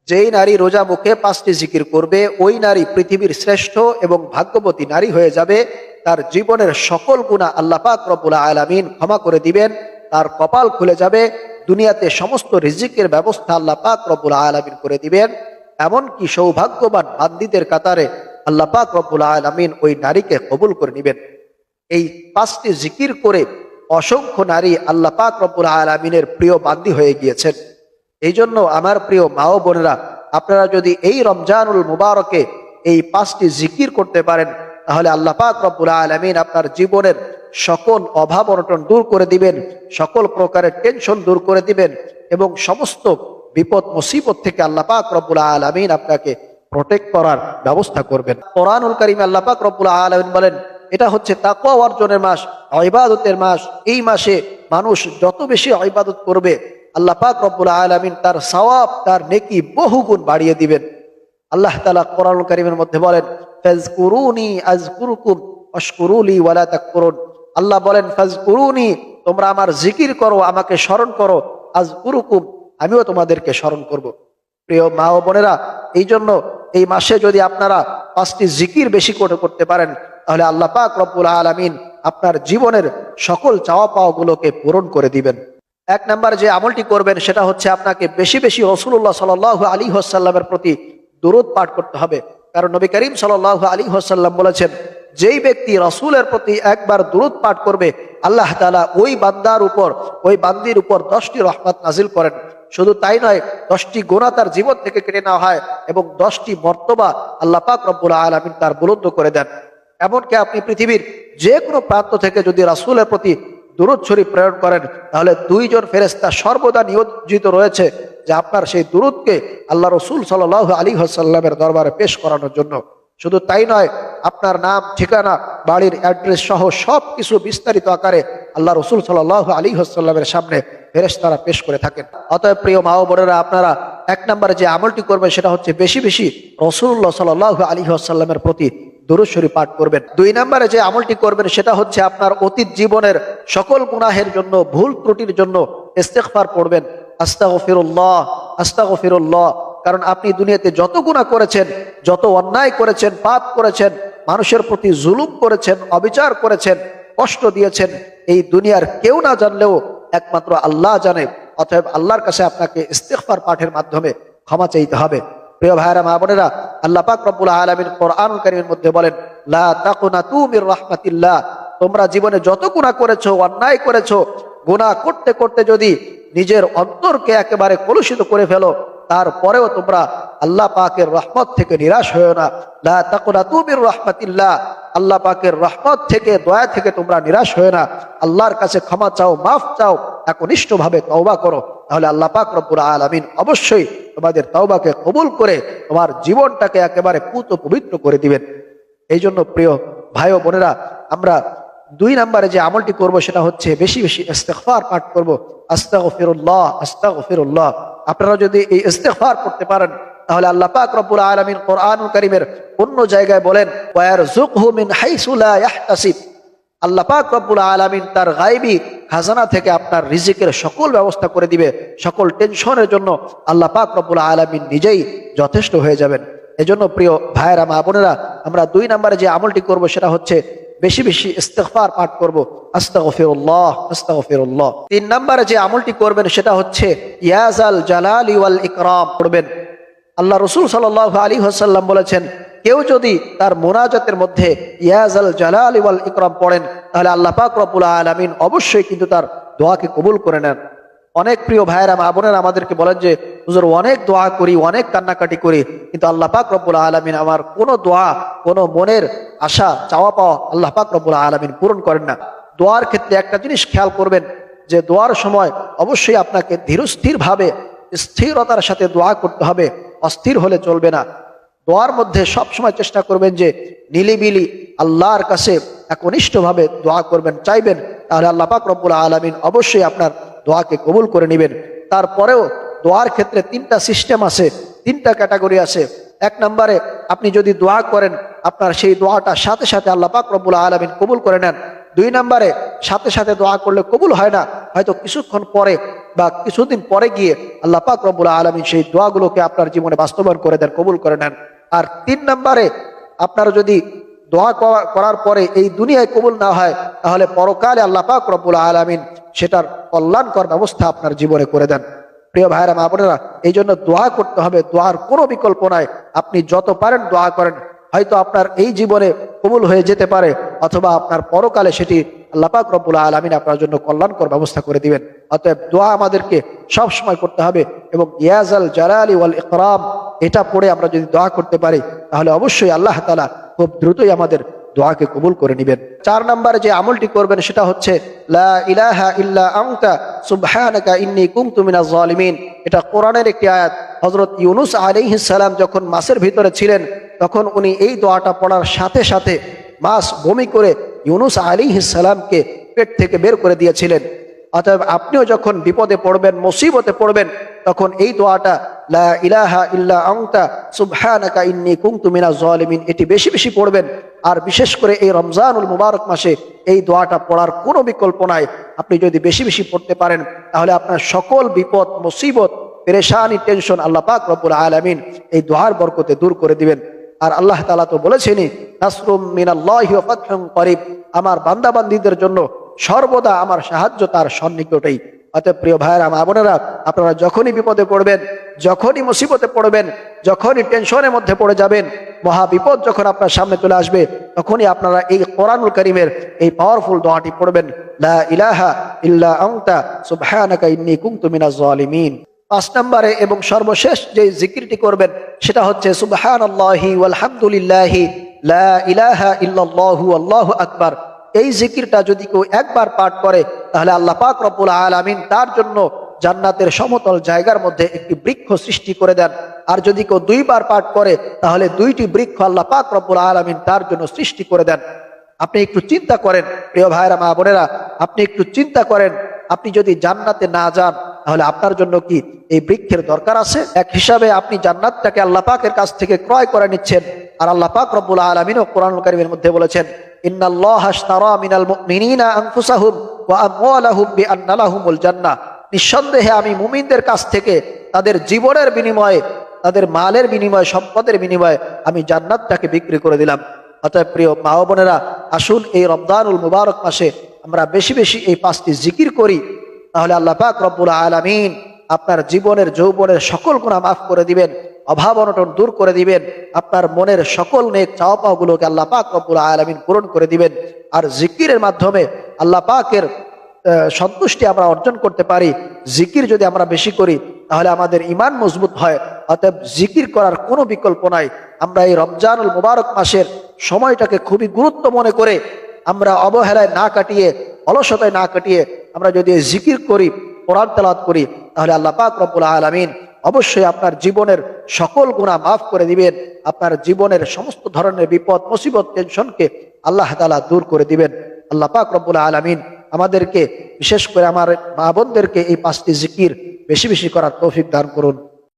যেই নারী রোজা মুখে 5টি জিকির করবে ওই নারী পৃথিবীর শ্রেষ্ঠ এবং ভাগ্যবতী নারী হয়ে যাবে। তার জীবনের সকল গুনাহ আল্লাহ পাক রব্বুল আলামিন ক্ষমা করে দিবেন, তার কপাল খুলে যাবে, দুনিয়াতে সমস্ত রিজিকের ব্যবস্থা আল্লাহ পাক রব্বুল আলামিন করে দিবেন। এমনকি সৌভাগ্যবান বান্দীদের কাতারে আল্লাহ পাক রব্বুল আলামিন ওই নারীকে কবুল করে নেবেন। এই 5টি জিকির করে অসংখ্য নারী আল্লাহ পাক রব্বুল আলামিনের প্রিয় বান্দী হয়ে গিয়েছেন। এই জন্য আমার প্রিয় মা ও বোনেরা, আপনারা যদি এই রমজানুল মুবারকে এই 5টি জিকির করতে পারেন তাহলে আল্লাহ পাক রব্বুল আলামিন আপনার জীবনের সকল অভাব অনটন দূর করে দিবেন, সকল প্রকারের টেনশন দূর করে দিবেন এবং সমস্ত বিপদ মুসিবত থেকে আল্লাহ পাক রব্বুল আলামিন আপনাকে প্রোটেক্ট করার ব্যবস্থা করবেন। কোরআনুল কারীমে আল্লাহ পাক রব্বুল আলামিন বলেন, এটা হচ্ছে তাকওয়া অর্জনের মাস, ইবাদতের মাস। এই মাসে মানুষ যত বেশি ইবাদত করবে আল্লাহ পাক রব্বুল আলামিন তার সওয়াব, তার নেকি বহুগুণ বাড়িয়ে দিবেন। আল্লাহ তাআলা কোরআনুল কারীমের মধ্যে বলেন, ফাজকুরুনি আযকুরুকুম ওয়াশকুরুলি ওয়ালা তাকফুরুন। আল্লাহ বলেন, ফাজকুরুনি, তোমরা আমার জিকির করো, আমাকে স্মরণ করো, আযকুরুকুম, আমিও তোমাদেরকে স্মরণ করব। প্রিয় মা ও বোনেরা, এই জন্য এই মাসে যদি আপনারা 5টি জিকির বেশি করে করতে পারেন তাহলে আল্লাহ পাক রব্বুল আলামিন আপনার জীবনের সকল চাওয়া পাওয়াগুলোকে পূরণ করে দিবেন। 1 নাম্বার যে আমলটি করবেন সেটা হচ্ছে আপনাকে বেশি বেশি রাসূলুল্লাহ সাল্লাল্লাহু আলাইহি ওয়াসাল্লামের প্রতি দুরূদ পাঠ করতে হবে। কারণ নবী করিম সাল্লাল্লাহু আলাইহি ওয়াসাল্লাম বলেছেন, যেই ব্যক্তি রাসূলের প্রতি একবার দুরূদ পাঠ করবে আল্লাহ তাআলা ওই বান্দার উপর, ওই বান্দির উপর 10টি রহমত নাজিল করেন। শুধু তাই নয়, 10টি গুনাহ তার জীবন থেকে কেটে নেওয়া হয় এবং 10টি মর্তবা আল্লাহ পাক রব্বুল আলামিন তার বুলন্দ করে দেন। এমনকি আপনি পৃথিবীর যে কোনো প্রান্ত থেকে যদি রাসূলের প্রতি দুরূদ শরীফ প্রেরণ করেন তাহলে 2 জন ফেরেশতা সর্বদা নিয়োজিত রয়েছে যে আপনার সেই দুরূদকে আল্লাহ রাসূল সাল্লাল্লাহু আলাইহি ওয়াসাল্লামের দরবারে পেশ করানোর জন্য। শুধু তাই নয়, আপনার নাম, ঠিকানা, বাড়ির অ্যাড্রেস সহ সবকিছু বিস্তারিত আকারে আল্লাহ রাসূল সাল্লাল্লাহু আলাইহি ওয়াসাল্লামের সামনে ফেরেশতারা পেশ করে থাকেন। অতএব প্রিয় মা ও বোনেরা, আপনারা 1 নম্বরে যে আমলটি করবেন সেটা হচ্ছে বেশি বেশি রাসূলুল্লাহ সাল্লাল্লাহু আলাইহি ওয়াসাল্লামের প্রতি দুরূদ শরীফ পাঠ করবেন। 2 নম্বরে যে আমলটি করবেন সেটা হচ্ছে আপনার অতীত জীবনের সকল গুনাহের জন্য, ভুল ত্রুটির জন্য ইস্তিগফার পড়বেন। আস্তাগফিরুল্লাহ, আস্তাগফিরুল্লাহ। কারণ আপনি দুনিয়াতে যত গুনাহ করেছেন, যত অন্যায় করেছেন, পাপ করেছেন, মানুষের প্রতি জুলুম করেছেন, অবিচার করেছেন, কষ্ট দিয়েছেন, এই দুনিয়ার কেউ না জানলেও একমাত্র আল্লাহ জানে। অতএব আল্লাহর কাছে আপনাকে ইস্তিগফার পাঠের মাধ্যমে ক্ষমা চাইতে হবে। প্রিয় ভাইরা, মা বোনেরা, আল্লাহ পাক রব্বুল আলামিন কোরআনুল কারীমের মধ্যে বলেন, লা তাকুনাতু মির রাহমাতিল্লাহ। তোমরা জীবনে যত গুনাহ করেছো, অন্যায় করেছো, গুনাহ করতে করতে যদি নিজের অন্তরকে একেবারে কলুষিত করে ফেলো, তারপরেও তোমরা আল্লাহ পাকের রহমত থেকে নিরাশ হয়েও না। লা তাকুনাতু মির রাহমাতিল্লাহ। আল্লাহ পাকের রহমত থেকে, দয়া থেকে তোমরা নিরাশ হয়ে না। আল্লাহর কাছে ক্ষমা চাও, মাফ চাও, একনিষ্ঠভাবে তওবা করো, তাহলে আল্লাহ পাক রব্বুল আলামিন অবশ্যই তোমাদের তওবাকে কবুল করে তোমার জীবনটাকে একেবারে পুত পবিত্র করে দিবেন। এই জন্য প্রিয় ভাই ও বোনেরা, আমরা 2 নম্বরে যে আমলটি করব সেটা হচ্ছে বেশি বেশি ইস্তিগফার পাঠ করব। আস্তাগফিরুল্লাহ, আস্তাগফিরুল্লাহ। আপনারা যদি এই ইস্তিগফার করতে পারেন তাহলে আল্লাহ পাক রব্বুল আলামিন কোরআনুল কারীমের অন্য জায়গায় বলেন, ওয়ারযুকহু মিন হাইসু লা ইয়াহতাসিব। আল্লাহ পাক রব্বুল আলামিন তার গায়বী খাজানা থেকে আপনার রিজিকের সকল ব্যবস্থা করে দিবে। সকল টেনশনের জন্য আল্লাহ পাক রব্বুল আলামিন নিজেই যথেষ্ট হয়ে যাবেন। এজন্য প্রিয় ভাইয়েরা, মা বোনেরা, আমরা 2 নম্বরে যে আমলটি করব সেটা হচ্ছে বেশি বেশি ইস্তিগফার পাঠ করব। আস্তাগফিরুল্লাহ, আস্তাগফিরুল্লাহ। 3 নম্বরে যে আমলটি করবেন সেটা হচ্ছে ইয়া যাল জালালি ওয়াল ইকরাম পড়বেন। আল্লাহ রাসূল সাল্লাল্লাহু আলাইহি ওয়াসাল্লাম বলেছেন, কেউ যদি তার মুনাজাতের মধ্যে ইয়া যাল জালালি ওয়াল ইকরাম পড়েন তাহলে আল্লাহ পাক রব্বুল আলামিন অবশ্যই কিন্তু তার দোয়াকে কবুল করে নেন। অনেক প্রিয় ভাইয়েরা, মা বোনেরা আমাদেরকে বলেন যে হুজুর, অনেক দোয়া করি, অনেক কান্নাকাটি করি, কিন্তু আল্লাহ পাক রব্বুল আলামিন আমার কোনো দোয়া, কোনো মনের আশা চাওয়া পাওয়া আল্লাহ পাক রব্বুল আলামিন পূরণ করেন না। দোয়ার ক্ষেত্রে একটা জিনিস খেয়াল করবেন যে দোয়ার সময় অবশ্যই আপনাকে ধীরস্থিরভাবে, স্থিরতার সাথে দোয়া করতে হবে, অস্থির হলে চলবে না। দোয়ার মধ্যে সব সময় চেষ্টা করবেন যে নিলিবিলি আল্লাহর কাছে একনিষ্ঠভাবে দোয়া করবেন, চাইবেন, তাহলে আল্লাহ পাক রব্বুল আলামিন অবশ্যই আপনার দোয়াকে কবুল করে নেবেন। তারপরেও দোয়ার ক্ষেত্রে 3টা সিস্টেম আছে, 3টা ক্যাটাগরি আছে। 1 নম্বরে আপনি যদি দোয়া করেন আপনার সেই দোয়াটা সাথে সাথে আল্লাহ পাক রব্বুল আলামিন কবুল করে নেন। 2 নম্বরে সাথে সাথে দোয়া করলে কবুল হয় না, হয়তো কিছুক্ষণ পরে বা কিছুদিন পরে গিয়ে আল্লাহ পাক রব্বুল আলামিন সেই দোয়াগুলোকে আপনার জীবনে বাস্তবায়ন করে দেন, কবুল করে নেন। আর 3 নম্বরে, আপনারা যদি দোয়া করার পরে এই দুনিয়ায় কবুল না হয়, তাহলে পরকালে আল্লাহ পাক রব্বুল আলামিন সেটার কল্যাণকর ব্যবস্থা আপনার জীবনে করে দেন। প্রিয় ভাইরা মা বোনেরা, এই জন্য দোয়া করতে হবে, দোয়ার কোনো বিকল্প নাই। আপনি যত পারেন দোয়া করেন, হয়তো আপনার এই জীবনে কবুল হয়ে যেতে পারে, অথবা আপনার পরকালে সেটি আল্লাহ পাক রব্বুল আলামিন আপনার জন্য কল্যাণকর ব্যবস্থা করে দিবেন। অতএব দোয়া আমাদেরকে সব সময় করতে হবে, এবং ইয়াজাল জালালি ওয়াল ইকরাম এটা পড়ে আমরা যদি দোয়া করতে পারি, তাহলে অবশ্যই আল্লাহ তাআলা খুব দ্রুতই আমাদের দোয়াকে কবুল করে নেবেন। 4 নম্বরে যে আমলটি করবেন সেটা হচ্ছে লা ইলাহা ইল্লা আনতা সুবহানাকা ইন্নী কুনতু মিনাজ জালিমিন। এটা কোরআনের একটি আয়াত। হযরত ইউনূস আলাইহিস সালাম যখন মাছের ভিতরে ছিলেন, তখন উনি এই দোয়াটা পড়ার সাথে সাথে মাছ বমি করে ইউনূস আলাইহিস সালামকে পেট থেকে বের করে দিয়েছিলেন। অতএব আপনিও যখন বিপদে পড়বেন, মুসিবতে পড়বেন, তখন এই দোয়াটা লা ইলাহা ইল্লা আনতা সুবহানাকা ইন্নী কুনতু মিনাজ জালিমিন এটি বেশি বেশি পড়বেন। আর বিশেষ করে এই রমজানুল মুবারক মাসে এই দোয়াটা পড়ার কোনো বিকল্প নাই। আপনি যদি বেশি বেশি পড়তে পারেন, তাহলে আপনার সকল বিপদ, মুসিবত, পেরেশানি, টেনশন আল্লাহ পাক রব্বুল আলামিন এই দোয়ার বরকতে দূর করে দিবেন। আর আল্লাহ তাআলা তো বলেছেনই, নাসরুম মিনাল্লাহি ওয়া ফাতহুন করিব, আমার বান্দাবান্দীদের জন্য সর্বদা আমার সাহায্য তার সন্নিকটেই। অতএব প্রিয় ভাইয়েরা মা বোনেরা, আপনারা যখনই বিপদে পড়বেন, যখনই মুসিবতে পড়বেন, যখনই টেনশনের মধ্যে পড়ে যাবেন, মহা বিপদ যখন আপনার সামনে চলে আসবে, তখনই আপনারা এই কোরআনুল কারীমের এই পাওয়ারফুল দোয়াটি পড়বেন, লা ইলাহা ইল্লা আনতা সুবহানাকা ইন্নী কুনতু মিনাজ জালিমিন। 5 নম্বরে এবং সর্বশেষ যে জিকিরটি করবেন সেটা হচ্ছে সুবহানাল্লাহি ওয়ালহামদুলিল্লাহি লা ইলাহা ইল্লাল্লাহু আল্লাহু আকবার। এই জিকিরটা যদি কেউ একবার পাঠ করে, তাহলে আল্লাহ পাক রব্বুল আলামিন তার জন্য জান্নাতের সমতল জায়গার মধ্যে একটি বৃক্ষ সৃষ্টি করে দেন। আর যদি কেউ 2 বার পাঠ করে, তাহলে 2টি বৃক্ষ আল্লাহ পাক রব্বুল আলামিন তার জন্য সৃষ্টি করে দেন। আপনি একটু চিন্তা করেন প্রিয় ভাইরা মা বোনেরা, আপনি একটু চিন্তা করেন, আপনি যদি জান্নাতে না যান, তাহলে আপনার জন্য কি এই বৃক্ষের দরকার আছে? এক হিসাবে আপনি জান্নাতটাকে আল্লাহ পাকের কাছ থেকে ক্রয় করে নিচ্ছেন। আর আল্লাহ পাক রব্বুল আলামিনও কোরআনুল কারীমের মধ্যে বলেছেন, ইন্নাল্লাহা আশতারা মিনাল মুমিনিনা আনফুসাহুম ওয়া আমওয়ালাহুম বিআন্না লাহুমুল জান্নাহ। নিঃসন্দেহে আমি মুমিনদের কাছ থেকে তাদের জীবনের বিনিময়ে, তাদের মালের বিনিময়ে, সম্পদের বিনিময়ে আমি জান্নাতটাকে বিক্রি করে দিলাম। অতএব প্রিয় মা ও বোনেরা, আসুন এই রমজানুল মুবারক মাসে আমরা বেশি বেশি এই 5টি জিকির করি, তাহলে আল্লাহ পাক রব্বুল আলামিন আপনার জীবনের যৌবনের সকল গুনাহ মাফ করে দিবেন, অভাব অনটন দূর করে দিবেন, আপনার মনের সকল নেক চাওয়া পাওয়াগুলোকে আল্লাহ পাক রব্বুল আলামিন পূরণ করে দিবেন। আর জিকিরের মাধ্যমে আল্লাহ পাকের সন্তুষ্টি আমরা অর্জন করতে পারি। জিকির যদি আমরা বেশি করি, তাহলে আমাদের ঈমান মজবুত হয়। অতএব জিকির করার কোনো বিকল্প নাই। আমরা এই রমজানুল মুবারক মাসের সময়টাকে খুবই গুরুত্ব মনে করে আমরা অবহেলায় না কাটিয়ে, অলসতায় না কাটিয়ে আমরা যদি জিকির করি, কোরআন তেলাওয়াত করি, তাহলে আল্লাহ পাক রব্বুল আলামিন অবশ্যই আপনার জীবনের সকল গুনাহ মাফ করে দিবেন। আপনার জীবনের সমস্ত ধরনের বিপদ, মুসিবত, টেনশনকে আল্লাহ তাআলা দূর করে দিবেন। আল্লাহ পাক রব্বুল আলামিন আমাদেরকে, বিশেষ করে আমার মা বোনদেরকে এই 5টি জিকির বেশি বেশি করার তৌফিক দান করুন।